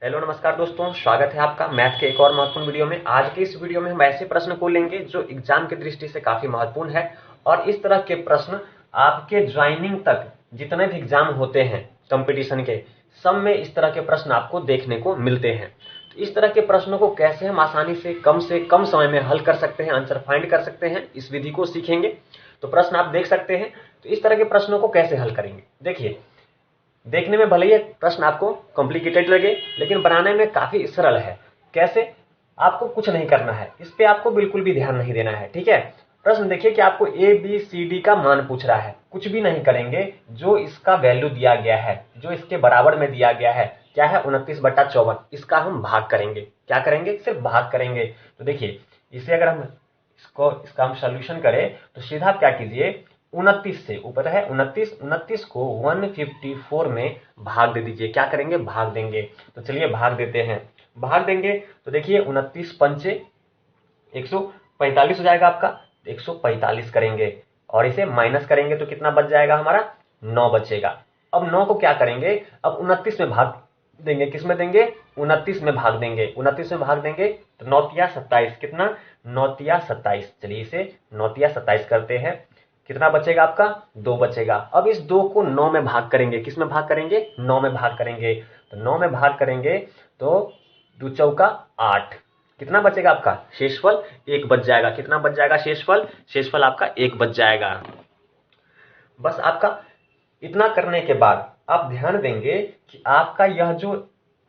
Hello नमस्कार दोस्तों, स्वागत है आपका मैथ के एक और महत्वपूर्ण वीडियो में। आज के इस वीडियो में हम ऐसे प्रश्न को लेंगे जो एग्जाम की दृष्टि से काफी महत्वपूर्ण है और इस तरह के प्रश्न आपके ज्वाइनिंग तक जितने भी एग्जाम होते हैं कंपटीशन के, सब में इस तरह के प्रश्न आपको देखने को मिलते हैं। तो इस तरह के प्रश्नों को कैसे हम आसानी से कम समय में हल कर सकते हैं, आंसर फाइंड कर सकते हैं, इस विधि को सीखेंगे। तो प्रश्न आप देख सकते हैं। तो इस तरह के प्रश्नों को कैसे हल करेंगे, देखिए, देखने में भले ही प्रश्न आपको कॉम्प्लिकेटेड लगे लेकिन बनाने में काफी सरल है। कैसे? आपको कुछ नहीं करना है, इस पे आपको बिल्कुल भी ध्यान नहीं देना है, ठीक है। प्रश्न देखिए कि आपको ए बी सी डी का मान पूछ रहा है, कुछ भी नहीं करेंगे। जो इसका वैल्यू दिया गया है, जो इसके बराबर में दिया गया है, क्या है 29/54, इसका हम भाग करेंगे। क्या करेंगे? सिर्फ भाग करेंगे। तो देखिए, इसे अगर हम इसका हम सोल्यूशन करें तो सीधा क्या कीजिए, 29 से ऊपर है 29 को 154 में भाग दे दीजिए। क्या करेंगे? भाग देंगे। तो चलिए भाग देते हैं। भाग देंगे तो देखिए 29 पंचे 145 हो जाएगा आपका। 145 करेंगे और इसे माइनस करेंगे तो कितना बच जाएगा हमारा? 9 बचेगा। अब 9 को क्या करेंगे? अब 29 में भाग देंगे। किस में देंगे? 29 में भाग देंगे। 29 में भाग देंगे तो 9 तिया 27, कितना? 9 तिया 27। चलिए इसे 9 तिया 27 करते हैं। कितना बचेगा आपका? 2 बचेगा। अब इस 2 को 9 में भाग करेंगे। किस में भाग करेंगे? 9 में भाग करेंगे। तो 9 में भाग करेंगे तो 2 चौका 8। कितना बचेगा आपका? शेषफल 1 बच जाएगा। कितना बच जाएगा शेषफल? शेषफल आपका 1 बच जाएगा। बस आपका इतना करने के बाद आप ध्यान देंगे कि आपका यह जो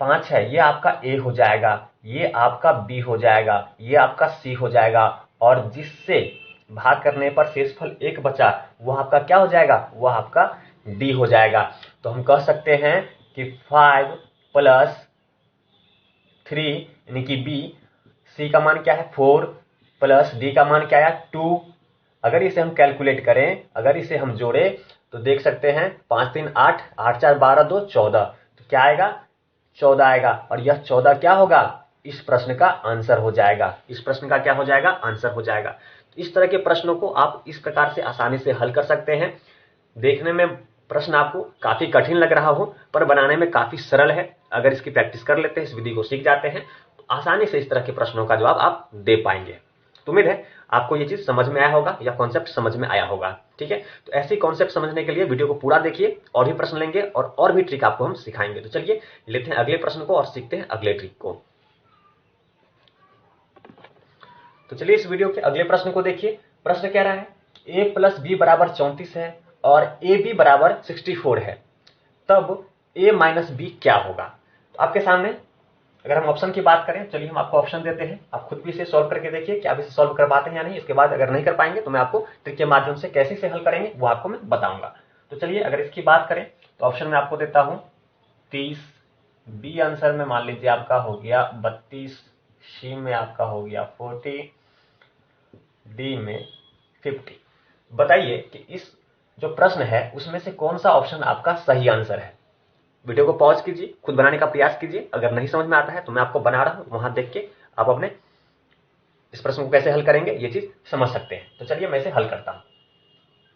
5 है ये आपका ए हो जाएगा, ये आपका बी हो जाएगा, ये आपका सी हो जाएगा और जिससे भाग करने पर शेषफल 1 बचा वह आपका क्या हो जाएगा? वह आपका डी हो जाएगा। तो हम कह सकते हैं कि 5 प्लस 3 यानी कि बी, सी का मान क्या है 4 प्लस डी का मान क्या है 2। अगर इसे हम कैलकुलेट करें, अगर इसे हम जोड़े तो देख सकते हैं 5 3 8, 8 4 12 2 14। तो क्या आएगा? 14 आएगा और यह 14 क्या होगा? इस प्रश्न का आंसर हो जाएगा। इस प्रश्न का क्या हो जाएगा? आंसर हो जाएगा। इस तरह के प्रश्नों को आप इस प्रकार से आसानी से हल कर सकते हैं। देखने में प्रश्न आपको काफी कठिन लग रहा हो पर बनाने में काफी सरल है। अगर इसकी प्रैक्टिस कर लेते हैं, इस विधि को सीख जाते हैं तो आसानी से इस तरह के प्रश्नों का जवाब आप दे पाएंगे। तो उम्मीद है आपको ये चीज समझ में आया होगा या कॉन्सेप्ट समझ में आया होगा, ठीक है। तो ऐसे कॉन्सेप्ट समझने के लिए वीडियो को पूरा देखिए, और भी प्रश्न लेंगे और भी ट्रिक आपको हम सिखाएंगे। तो चलिए लेते हैं अगले प्रश्न को और सीखते हैं अगले ट्रिक को। तो चलिए इस वीडियो के अगले प्रश्न को देखिए। प्रश्न कह रहा है a प्लस बी बराबर 34 है और ए बी बराबर 64 है, तब a माइनस बी क्या होगा? तो आपके सामने अगर हम ऑप्शन की बात करें, चलिए हम आपको ऑप्शन देते हैं। आप खुद भी इसे सॉल्व करके देखिए कि आप इसे सॉल्व कर पाते हैं या नहीं। इसके बाद अगर नहीं कर पाएंगे तो मैं आपको ट्रिक के माध्यम से कैसे इसे हल करेंगे वो आपको मैं बताऊंगा। तो चलिए अगर इसकी बात करें तो ऑप्शन में आपको देता हूं 30, बी आंसर में मान लीजिए आपका हो गया 32, सी में आपका हो गया 40, डी में 50। बताइए कि इस जो प्रश्न है उसमें से कौन सा ऑप्शन आपका सही आंसर है। वीडियो को पॉज कीजिए, खुद बनाने का प्रयास कीजिए। अगर नहीं समझ में आता है तो मैं आपको बना रहा हूं, वहां देख के आप अपने इस प्रश्न को कैसे हल करेंगे ये चीज समझ सकते हैं। तो चलिए मैं इसे हल करता हूं।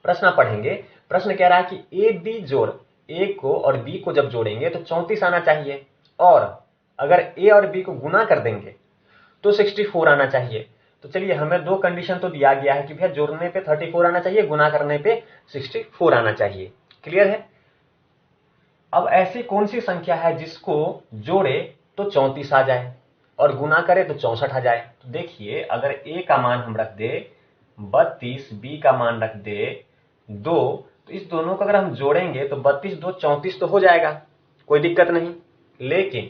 प्रश्न आप पढ़ेंगे। प्रश्न कह रहा है कि ए बी जोड़ ए को और बी को जब जोड़ेंगे तो 34 आना चाहिए, और अगर ए और बी को गुना कर देंगे तो 64 आना चाहिए। तो चलिए हमें दो कंडीशन तो दिया गया है कि भैया जोड़ने पे 34 आना चाहिए, गुना करने पे 64 आना चाहिए। क्लियर है? अब ऐसी कौन सी संख्या है जिसको जोड़े तो 34 आ जाए और गुना करे तो 64 आ जाए? तो देखिए अगर a का मान हम रख दे 32, b का मान रख दे 2, तो इस दोनों को अगर हम जोड़ेंगे तो 32 2 34 तो हो जाएगा, कोई दिक्कत नहीं। लेकिन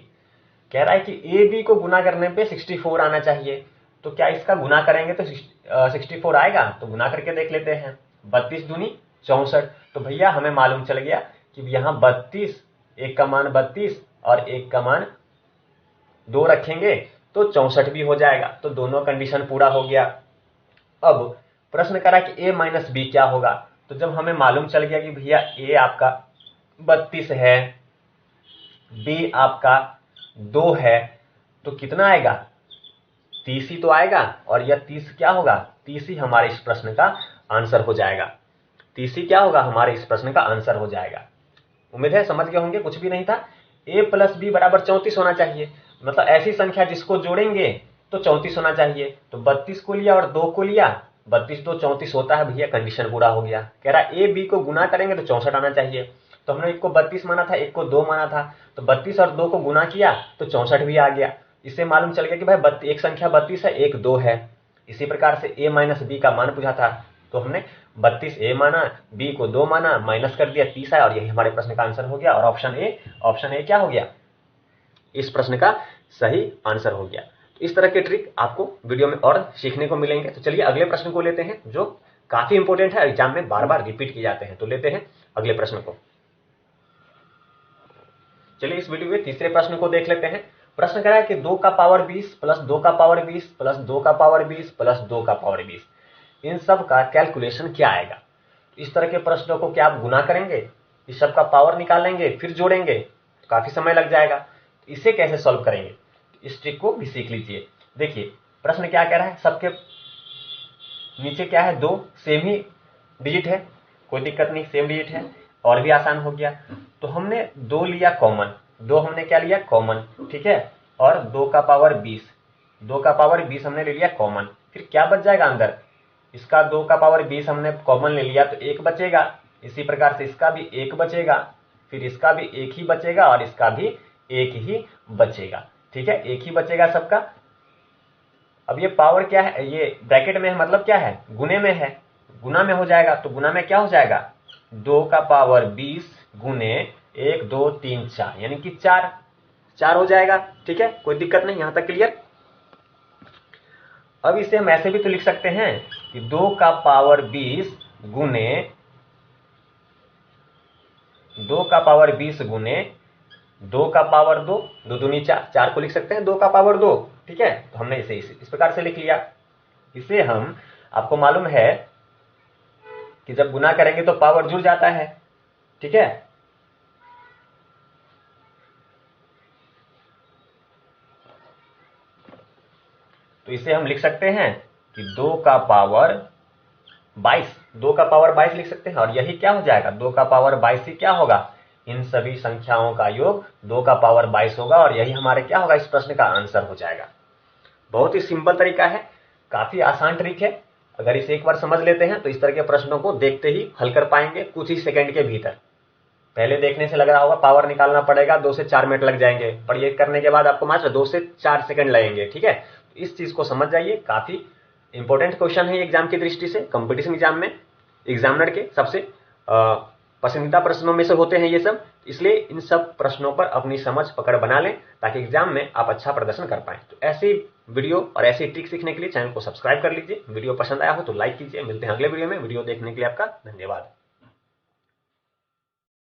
कह रहा है कि ए बी को गुना करने पे 64 आना चाहिए। तो क्या इसका गुना करेंगे तो 64 आएगा? तो गुना करके देख लेते हैं। 32 दूनी 64। तो भैया हमें मालूम चल गया कि यहाँ 32, एक का मान 32 और एक का मान 2 रखेंगे तो 64 भी हो जाएगा। तो दोनों कंडीशन पूरा हो गया। अब प्रश्न करा कि a माइनस बी क्या होगा। तो जब हमें मालूम चल गया कि भैया a आपका 32 है, b आपका 2 है, तो कितना आएगा? 30 ही तो आएगा। और यह 30 क्या होगा? 30 ही हमारे इस प्रश्न का आंसर हो जाएगा। 30 ही क्या होगा? हमारे इस प्रश्न का आंसर हो जाएगा। उम्मीद है समझ गए होंगे, कुछ भी नहीं था। a प्लस बी बराबर 34 होना चाहिए, मतलब ऐसी संख्या जिसको जोड़ेंगे तो 34 होना चाहिए। तो 32 को लिया और 2 को लिया, 32 तो 34 होता है भैया, कंडीशन पूरा हो गया। कह रहा है ए बी को गुना करेंगे तो 64 आना चाहिए। तो हमने एक को 32 माना था, एक को 2 माना था, तो 32 और 2 को गुना किया तो 64 भी आ गया। इससे मालूम चल गया कि भाई एक संख्या 32 है, एक 2 है। इसी प्रकार से a माइनस बी का मान पूछा था, तो हमने 32 a माना, b को 2 माना, माइनस कर दिया 30 आया, और यही हमारे प्रश्न का आंसर हो गया। और ऑप्शन ए क्या हो गया, इस प्रश्न का सही आंसर हो गया। इस तरह के ट्रिक आपको वीडियो में और सीखने को मिलेंगे। तो चलिए अगले प्रश्न को लेते हैं, जो काफी इंपॉर्टेंट है, एग्जाम में बार बार रिपीट किए जाते हैं। तो लेते हैं अगले प्रश्न को। चलिए इस वीडियो में तीसरे प्रश्न को देख लेते हैं। प्रश्न कह रहा है कि 2 का पावर 20 प्लस 2 का पावर 20 प्लस 2 का पावर 20 प्लस 2 का पावर 20, इन सब का कैलकुलेशन क्या आएगा। इस तरह के प्रश्नों को क्या आप गुना करेंगे, इस सब का पावर निकालेंगे फिर जोड़ेंगे, तो काफी समय लग जाएगा। इसे कैसे सॉल्व करेंगे, इस ट्रिक को भी सीख लीजिए। देखिए प्रश्न क्या कह रहा है, सबके नीचे क्या है, 2 सेम ही डिजिट है, कोई दिक्कत नहीं, सेम डिजिट है, और भी आसान हो गया। तो हमने 2 लिया कॉमन, 2 हमने क्या लिया कॉमन, ठीक है, और 2 का पावर 20, 2 का पावर 20 हमने ले लिया कॉमन। फिर क्या बच जाएगा अंदर, इसका 2 का पावर 20 हमने कॉमन ले लिया तो 1 बचेगा। इसी प्रकार से इसका भी 1 बचेगा, फिर इसका भी 1 ही बचेगा, और इसका भी 1 ही बचेगा, ठीक है, 1 ही बचेगा सबका। अब ये पावर क्या है, ये ब्रैकेट में है, मतलब क्या है, गुने में है, गुना में हो जाएगा। तो गुना में क्या हो जाएगा, 2 का पावर 20 गुने 1 2 3 4, यानी कि 4 हो जाएगा, ठीक है, कोई दिक्कत नहीं, यहां तक क्लियर। अब इसे हम ऐसे भी तो लिख सकते हैं कि 2 का पावर 20 गुने 2 का पावर 20 गुने 2 का पावर 2, 2 दूनी 4, 4 को लिख सकते हैं 2 का पावर 2, ठीक है। तो हमने इसे इस प्रकार से लिख लिया। इसे हम, आपको मालूम है कि जब गुना करेंगे तो पावर जुड़ जाता है, ठीक है। तो इसे हम लिख सकते हैं कि 2 का पावर 22, 2 का पावर 22 लिख सकते हैं, और यही क्या हो जाएगा, 2 का पावर 22 ही क्या होगा, इन सभी संख्याओं का योग 2 का पावर 22 होगा, और यही हमारे क्या होगा, इस प्रश्न का आंसर हो जाएगा। बहुत ही सिंपल तरीका है, काफी आसान ट्रिक है। अगर इसे एक बार समझ लेते हैं तो इस तरह के प्रश्नों को देखते ही हल कर पाएंगे कुछ ही सेकंड के भीतर। पहले देखने से लग रहा होगा पावर निकालना पड़ेगा, 2 से 4 मिनट लग जाएंगे, पर ये करने के बाद आपको मात्र 2 से 4 सेकंड लगेंगे, ठीक है। तो इस चीज को समझ जाइए, काफी इंपॉर्टेंट क्वेश्चन है एग्जाम की दृष्टि से, कंपटीशन एग्जाम में एग्जामिनर के सबसे पसंदीदा प्रश्नों में से होते हैं ये सब। इसलिए इन सब प्रश्नों पर अपनी समझ पकड़ बना लें, ताकि एग्जाम में आप अच्छा प्रदर्शन कर पाएं। तो ऐसी वीडियो और ऐसी ट्रिक सीखने के लिए चैनल को सब्सक्राइब कर लीजिए। वीडियो पसंद आया हो तो लाइक कीजिए। मिलते हैं अगले वीडियो में। वीडियो देखने के लिए आपका धन्यवाद।